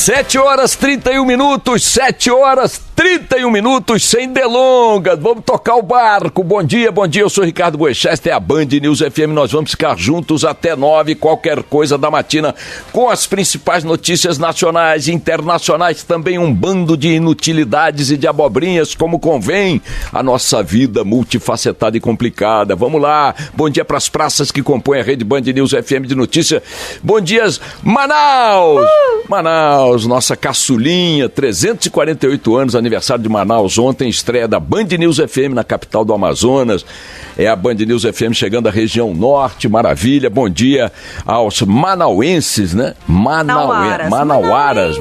7 horas 31 minutos, 7 horas 31 minutos, sem delongas, vamos tocar o barco. Bom dia, eu sou Ricardo Boechat, é a Band News FM, nós vamos ficar juntos até 9, qualquer coisa da matina, com as principais notícias nacionais e internacionais, também um bando de inutilidades e de abobrinhas, como convém a nossa vida multifacetada e complicada. Vamos lá, bom dia para as praças que compõem a rede Band News FM de notícia. Bom dia, Manaus! Manaus, nossa caçulinha, 348 anos, aniversário de Manaus ontem, estreia da Band News FM na capital do Amazonas. É a Band News FM chegando à região norte, maravilha. Bom dia aos manauenses, né? Manauaras.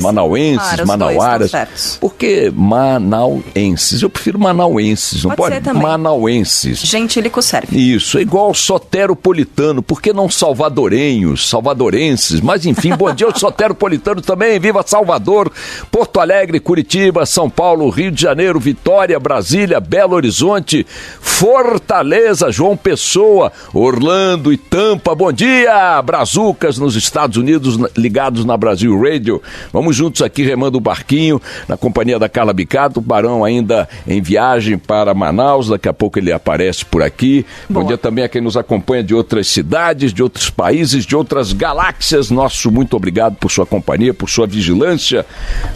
Por que manauenses? Eu prefiro manauenses, não pode? Manauenses. Gentílico serve. Isso, é igual soteropolitano, por que não salvadorenhos, salvadorenses? Mas enfim, bom dia aos soteropolitanos também, viva Salvador, Porto Alegre, Curitiba, São Paulo, Rio de Janeiro, Vitória, Brasília, Belo Horizonte, Fortaleza, João Pessoa, Orlando e Tampa. Bom dia, Brazucas nos Estados Unidos, ligados na Brasil Radio. Vamos juntos aqui remando o barquinho, na companhia da Carla Bicato, o Barão ainda em viagem para Manaus, daqui a pouco ele aparece por aqui. Boa. Bom dia também a quem nos acompanha de outras cidades, de outros países, de outras galáxias. Nosso muito obrigado por sua companhia, por sua vigilância,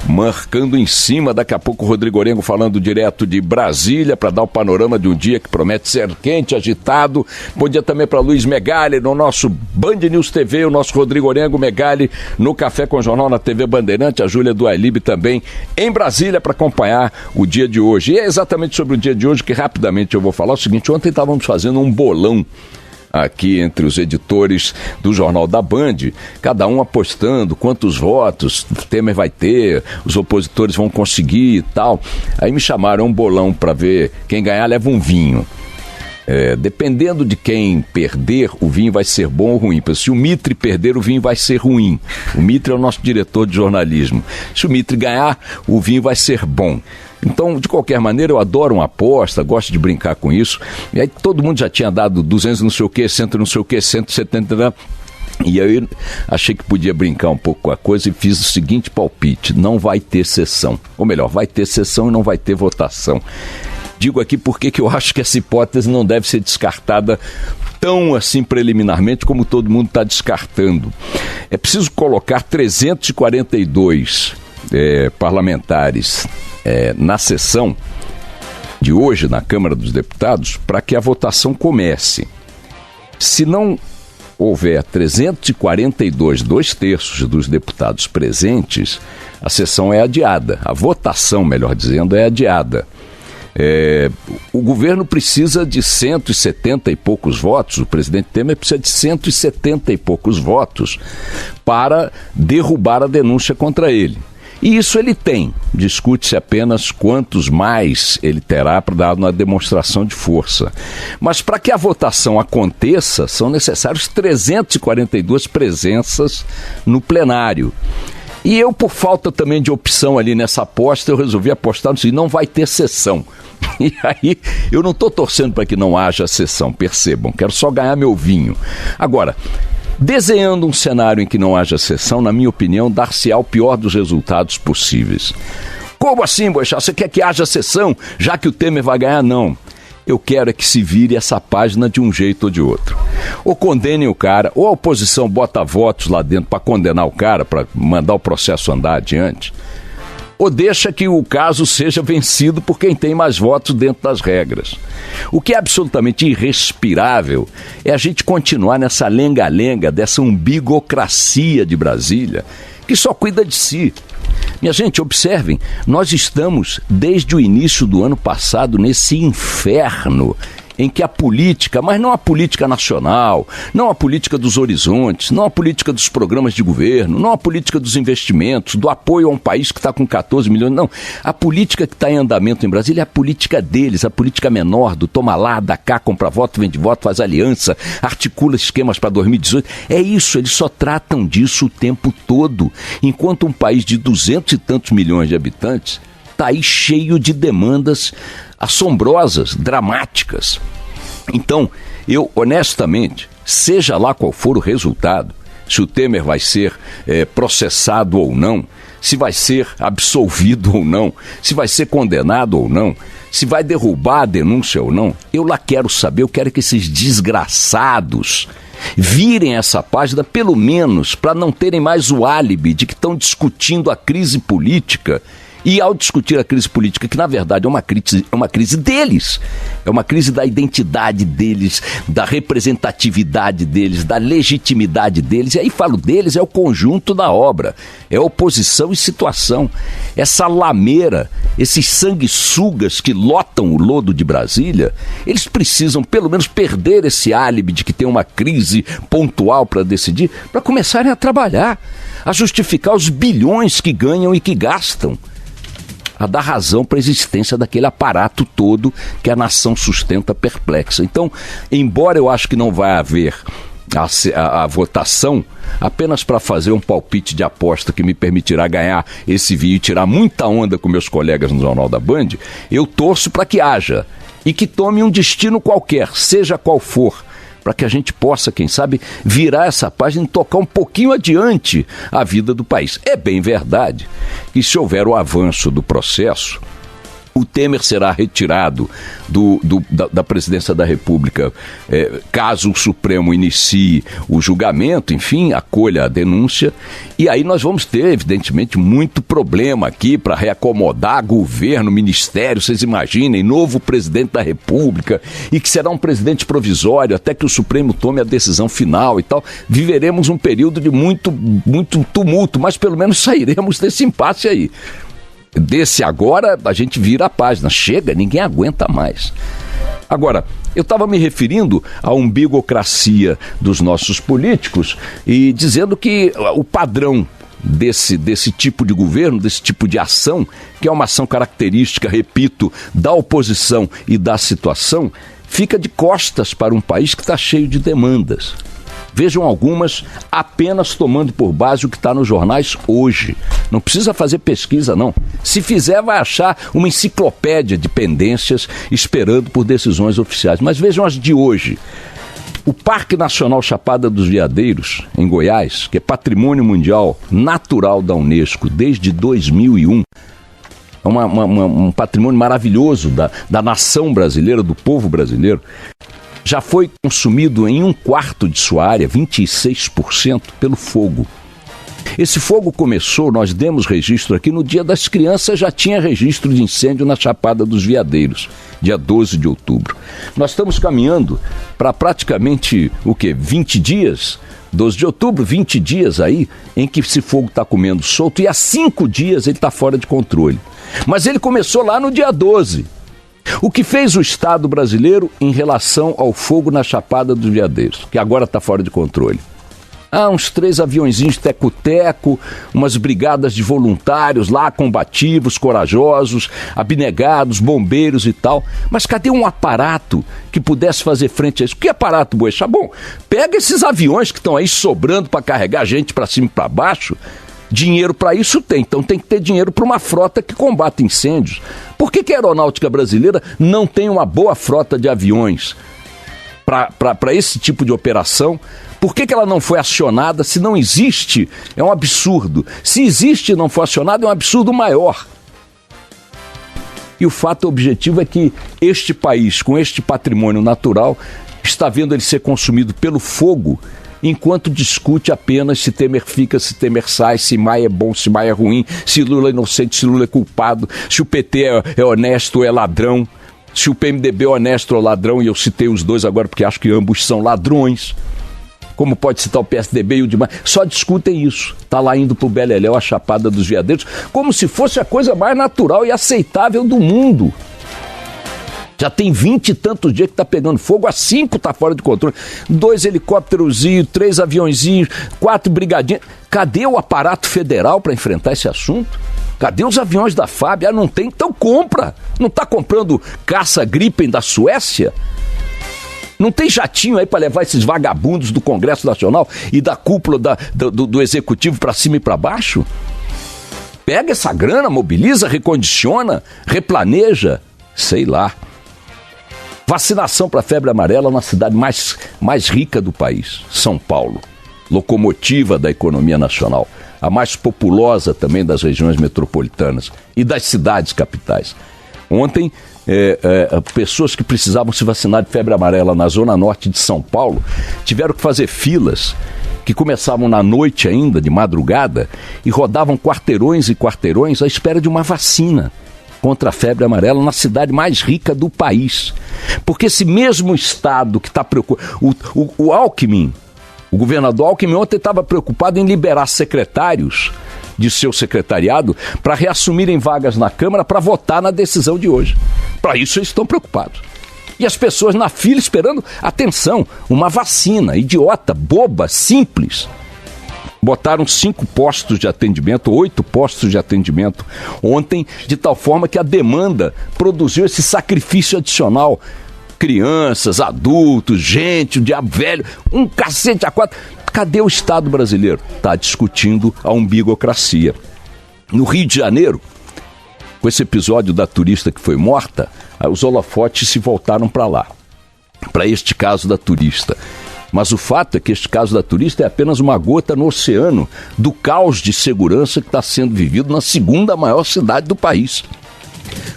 marcando em cima. Daqui a pouco o Rodrigo Orengo falando direto de Brasília para dar o panorama de um dia que promete ser quente, agitado. Bom dia também para Luiz Megali no nosso Band News TV, o nosso Rodrigo Orengo Megali no Café com Jornal na TV Bandeirante, a Júlia do Ailib também em Brasília para acompanhar o dia de hoje. E é exatamente sobre o dia de hoje que rapidamente eu vou falar o seguinte: ontem estávamos fazendo um bolão aqui entre os editores do Jornal da Band, cada um apostando quantos votos o Temer vai ter, os opositores vão conseguir e tal. Aí me chamaram um bolão para ver quem ganhar leva um vinho. Dependendo de quem perder, o vinho vai ser bom ou ruim. Se o Mitre perder, o vinho vai ser ruim. O Mitre é o nosso diretor de jornalismo. Se o Mitre ganhar, o vinho vai ser bom. Então, de qualquer maneira, eu adoro uma aposta, gosto de brincar com isso. E aí todo mundo já tinha dado 200 não sei o que, 100 não sei o que, 170... E aí eu achei que podia brincar um pouco com a coisa e fiz o seguinte palpite: não vai ter sessão. Ou melhor, vai ter sessão e não vai ter votação. Digo aqui porque que eu acho que essa hipótese não deve ser descartada tão assim preliminarmente como todo mundo está descartando. É preciso colocar 342 parlamentares na sessão de hoje na Câmara dos Deputados para que a votação comece. Se não houver 342, 2/3 dos deputados presentes, a sessão é adiada. A votação, melhor dizendo, é adiada. O governo precisa de 170 e poucos votos, o presidente Temer precisa de 170 e poucos votos para derrubar a denúncia contra ele. E isso ele tem, discute-se apenas quantos mais ele terá para dar uma demonstração de força. Mas para que a votação aconteça, são necessários 342 presenças no plenário. E eu, por falta também de opção ali nessa aposta, eu resolvi apostar no seguinte: não vai ter sessão. E aí, eu não estou torcendo para que não haja sessão, percebam, quero só ganhar meu vinho. Agora, desenhando um cenário em que não haja sessão, na minha opinião, dar-se-á o pior dos resultados possíveis. Como assim, Boechat? Você quer que haja sessão, já que o Temer vai ganhar? Não. Eu quero é que se vire essa página de um jeito ou de outro. Ou condenem o cara, ou a oposição bota votos lá dentro para condenar o cara, para mandar o processo andar adiante, ou deixa que o caso seja vencido por quem tem mais votos dentro das regras. O que é absolutamente irrespirável é a gente continuar nessa lenga-lenga dessa umbigocracia de Brasília, que só cuida de si. Minha gente, observem, nós estamos desde o início do ano passado nesse inferno em que a política, mas não a política nacional, não a política dos horizontes, não a política dos programas de governo, não a política dos investimentos, do apoio a um país que está com 14 milhões, não. A política que está em andamento em Brasília é a política deles, a política menor, do toma lá, dá cá, compra voto, vende voto, faz aliança, articula esquemas para 2018. É isso, eles só tratam disso o tempo todo, enquanto um país de 200 e tantos milhões de habitantes está aí cheio de demandas assombrosas, dramáticas. Então, eu honestamente, seja lá qual for o resultado, se o Temer vai ser processado ou não, se vai ser absolvido ou não, se vai ser condenado ou não, se vai derrubar a denúncia ou não. Eu lá quero saber, eu quero que esses desgraçados virem essa página, pelo menos para não terem mais o álibi de que estão discutindo a crise política. E ao discutir a crise política, que na verdade é uma crise deles, é uma crise da identidade deles, da representatividade deles, da legitimidade deles, e aí falo deles, é o conjunto da obra, é oposição e situação, essa lameira, esses sanguessugas que lotam o lodo de Brasília, eles precisam pelo menos perder esse álibi de que tem uma crise pontual para decidir, para começarem a trabalhar, a justificar os bilhões que ganham e que gastam, a dar razão para a existência daquele aparato todo que a nação sustenta perplexa. Então, embora eu acho que não vai haver a votação, apenas para fazer um palpite de aposta que me permitirá ganhar esse vídeo e tirar muita onda com meus colegas no Jornal da Band, eu torço para que haja e que tome um destino qualquer, seja qual for, para que a gente possa, quem sabe, virar essa página e tocar um pouquinho adiante a vida do país. É bem verdade que se houver o avanço do processo, o Temer será retirado da presidência da República, caso o Supremo inicie o julgamento, enfim, acolha a denúncia, e aí nós vamos ter, evidentemente, muito problema aqui para reacomodar governo, ministério, vocês imaginem, novo presidente da República, e que será um presidente provisório até que o Supremo tome a decisão final e tal. Viveremos um período de muito tumulto, mas pelo menos sairemos desse impasse aí. Desse agora a gente vira a página, chega, ninguém aguenta mais. Agora, eu estava me referindo à umbigocracia dos nossos políticos e dizendo que o padrão desse tipo de governo, desse tipo de ação, que é uma ação característica, repito, da oposição e da situação, fica de costas para um país que está cheio de demandas. Vejam algumas apenas tomando por base o que está nos jornais hoje. Não precisa fazer pesquisa, não. Se fizer, vai achar uma enciclopédia de pendências esperando por decisões oficiais. Mas vejam as de hoje. O Parque Nacional Chapada dos Veadeiros, em Goiás, que é patrimônio mundial natural da Unesco desde 2001, é um patrimônio maravilhoso da nação brasileira, do povo brasileiro, já foi consumido em 1/4 de sua área, 26%, pelo fogo. Esse fogo começou, nós demos registro aqui, no Dia das Crianças já tinha registro de incêndio na Chapada dos Veadeiros, dia 12 de outubro. Nós estamos caminhando para praticamente, 20 dias? 12 de outubro, 20 dias aí, em que esse fogo está comendo solto, e há 5 dias ele está fora de controle. Mas ele começou lá no dia 12. O que fez o Estado brasileiro em relação ao fogo na Chapada dos Veadeiros, que agora está fora de controle? Uns 3 aviõezinhos teco-teco, umas brigadas de voluntários lá, combativos, corajosos, abnegados, bombeiros e tal. Mas cadê um aparato que pudesse fazer frente a isso? Que aparato, Boechat? Bom, pega esses aviões que estão aí sobrando para carregar gente para cima e para baixo. Dinheiro para isso tem, então tem que ter dinheiro para uma frota que combate incêndios. Por que a aeronáutica brasileira não tem uma boa frota de aviões para esse tipo de operação? Por que ela não foi acionada? Se não existe, é um absurdo. Se existe e não foi acionada, é um absurdo maior. E o fato objetivo é que este país, com este patrimônio natural, está vendo ele ser consumido pelo fogo, enquanto discute apenas se Temer fica, se Temer sai, se Maia é bom, se Maia é ruim, se Lula é inocente, se Lula é culpado, se o PT é honesto ou é ladrão, se o PMDB é honesto ou ladrão, e eu citei os dois agora porque acho que ambos são ladrões, como pode citar o PSDB e o demais. Só discutem isso. Está lá indo para o Beleléu, a Chapada dos Veadeiros, como se fosse a coisa mais natural e aceitável do mundo. Já tem 20 e tantos dias que está pegando fogo, a 5 está fora de controle. 2 helicópterozinhos, 3 aviõezinhos, 4 brigadinhas. Cadê o aparato federal para enfrentar esse assunto? Cadê os aviões da FAB? Não tem, então compra. Não está comprando caça Gripen da Suécia? Não tem jatinho aí para levar esses vagabundos do Congresso Nacional e da cúpula do Executivo para cima e para baixo? Pega essa grana, mobiliza, recondiciona, replaneja, sei lá. Vacinação para febre amarela na cidade mais rica do país, São Paulo. locomotiva da economia nacional, a mais populosa também das regiões metropolitanas e das cidades capitais. Ontem, pessoas que precisavam se vacinar de febre amarela na zona norte de São Paulo tiveram que fazer filas que começavam na noite ainda, de madrugada, e rodavam quarteirões e quarteirões à espera de uma vacina contra a febre amarela na cidade mais rica do país. Porque esse mesmo estado que está preocupado... O Alckmin, o governador Alckmin ontem estava preocupado em liberar secretários de seu secretariado para reassumirem vagas na Câmara para votar na decisão de hoje. Para isso eles estão preocupados. E as pessoas na fila esperando, atenção, uma vacina idiota, boba, simples. Botaram 5 postos de atendimento, 8 postos de atendimento ontem, de tal forma que a demanda produziu esse sacrifício adicional. Crianças, adultos, gente, o diabo velho, um cacete a 4. Cadê o Estado brasileiro? Está discutindo a umbigocracia. No Rio de Janeiro, com esse episódio da turista que foi morta, os holofotes se voltaram para lá, para este caso da turista. Mas o fato é que este caso da turista é apenas uma gota no oceano do caos de segurança que está sendo vivido na segunda maior cidade do país.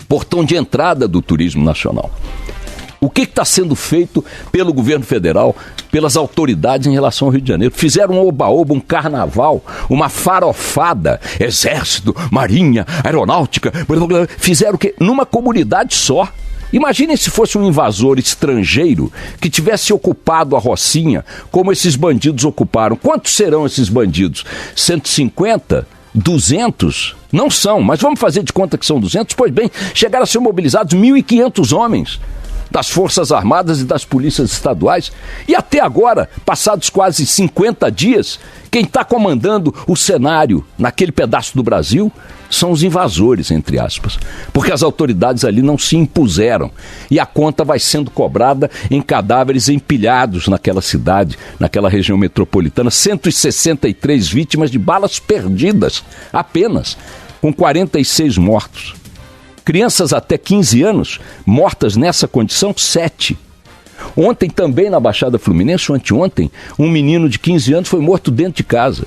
Portão de entrada do turismo nacional. O que está sendo feito pelo governo federal, pelas autoridades em relação ao Rio de Janeiro? Fizeram um oba-oba, um carnaval, uma farofada, exército, marinha, aeronáutica, fizeram o quê? Numa comunidade só. Imaginem se fosse um invasor estrangeiro que tivesse ocupado a Rocinha, como esses bandidos ocuparam. Quantos serão esses bandidos? 150? 200? Não são, mas vamos fazer de conta que são 200? Pois bem, chegaram a ser mobilizados 1.500 homens das Forças Armadas e das polícias estaduais. E até agora, passados quase 50 dias, quem está comandando o cenário naquele pedaço do Brasil são os invasores, entre aspas. Porque as autoridades ali não se impuseram. E a conta vai sendo cobrada em cadáveres empilhados naquela cidade, naquela região metropolitana. 163 vítimas de balas perdidas, apenas, com 46 mortos. Crianças até 15 anos mortas nessa condição, 7. Ontem também na Baixada Fluminense, anteontem, um menino de 15 anos foi morto dentro de casa.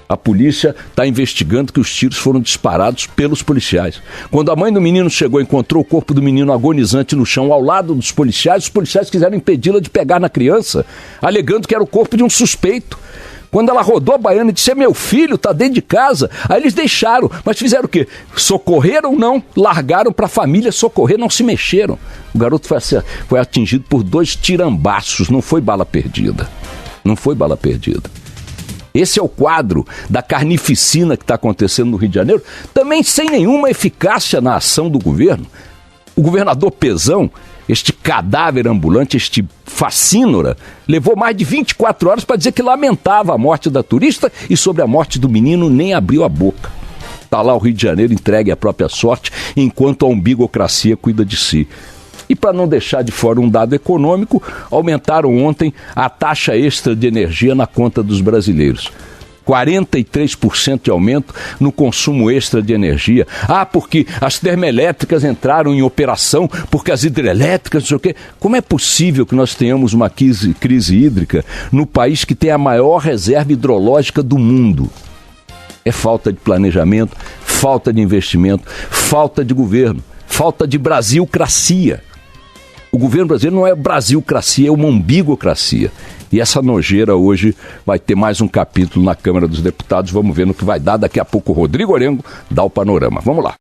A polícia está investigando que os tiros foram disparados pelos policiais. Quando a mãe do menino chegou e encontrou o corpo do menino agonizante no chão ao lado dos policiais, os policiais quiseram impedi-la de pegar na criança, alegando que era o corpo de um suspeito. Quando ela rodou a baiana e disse, é meu filho, tá dentro de casa. Aí eles deixaram, mas fizeram o quê? Socorreram? Não. Largaram para a família socorrer, não se mexeram. O garoto foi atingido por 2 tirambaços, não foi bala perdida. Não foi bala perdida. Esse é o quadro da carnificina que está acontecendo no Rio de Janeiro, também sem nenhuma eficácia na ação do governo. O governador Pezão, este cadáver ambulante, este facínora, levou mais de 24 horas para dizer que lamentava a morte da turista e sobre a morte do menino nem abriu a boca. Está lá o Rio de Janeiro entregue à própria sorte, enquanto a umbigocracia cuida de si. E para não deixar de fora um dado econômico, aumentaram ontem a taxa extra de energia na conta dos brasileiros. 43% de aumento no consumo extra de energia. Porque as termoelétricas entraram em operação, porque as hidrelétricas, não sei o quê. Como é possível que nós tenhamos uma crise hídrica no país que tem a maior reserva hidrológica do mundo? É falta de planejamento, falta de investimento, falta de governo, falta de brasilcracia. O governo brasileiro não é brasilcracia, é uma umbigocracia. E essa nojeira hoje vai ter mais um capítulo na Câmara dos Deputados. Vamos ver no que vai dar. Daqui a pouco o Rodrigo Orengo dá o panorama. Vamos lá.